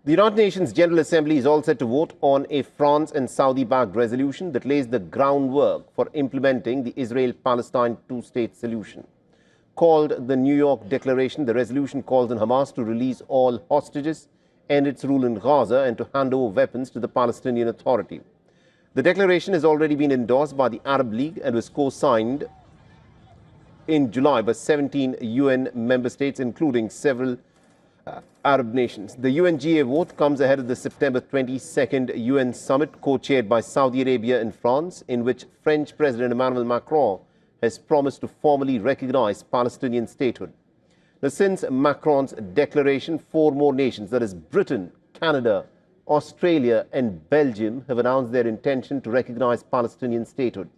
The United Nations General Assembly is all set to vote on a France and Saudi-backed resolution that lays the groundwork for implementing the Israel-Palestine two-state solution. Called the New York Declaration, the resolution calls on Hamas to release all hostages, end its rule in Gaza, and to hand over weapons to the Palestinian Authority. The declaration has already been endorsed by the Arab League and was co-signed in July by 17 UN member states, including several Arab nations. The UNGA vote comes ahead of the September 22nd UN summit co-chaired by Saudi Arabia and France, in which French President Emmanuel Macron has promised to formally recognize Palestinian statehood. Now, since Macron's declaration, 4 more nations, that is Britain, Canada, Australia and Belgium, have announced their intention to recognize Palestinian statehood.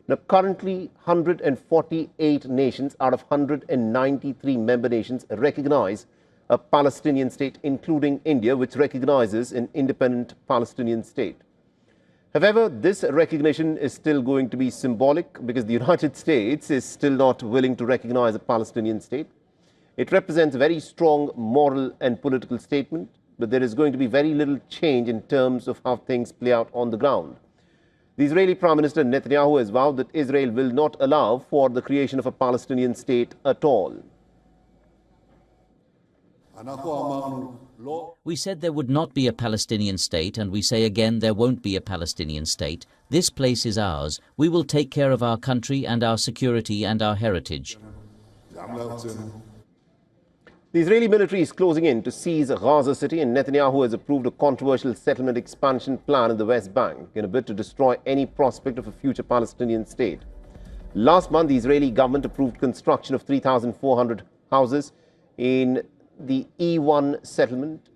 Now, currently, 148 nations out of 193 member nations recognize a Palestinian state, including India, which recognizes an independent Palestinian state. However, this recognition is still going to be symbolic because the United States is still not willing to recognize a Palestinian state. It represents a very strong moral and political statement, but there is going to be very little change in terms of how things play out on the ground. The Israeli Prime Minister Netanyahu has vowed that Israel will not allow for the creation of a Palestinian state at all. We said there would not be a Palestinian state, and we say again there won't be a Palestinian state. This place is ours. We will take care of our country and our security and our heritage. The Israeli military is closing in to seize Gaza City, and Netanyahu has approved a controversial settlement expansion plan in the West Bank in a bid to destroy any prospect of a future Palestinian state. Last month, the Israeli government approved construction of 3,400 houses in the E1 settlement,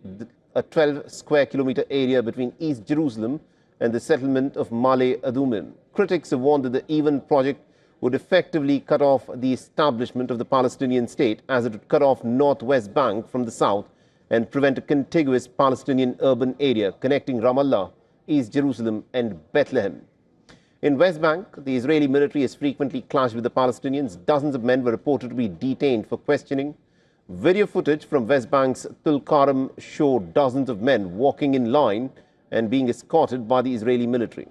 a 12 square kilometer area between East Jerusalem and the settlement of Male Adumim. Critics have warned that the E1 project would effectively cut off the establishment of the Palestinian state, as it would cut off Northwest Bank from the south and prevent a contiguous Palestinian urban area connecting Ramallah, East Jerusalem and Bethlehem. In West Bank, the Israeli military has frequently clashed with the Palestinians. Dozens of men were reported to be detained for questioning. Video footage from West Bank's Tulkarm showed dozens of men walking in line and being escorted by the Israeli military.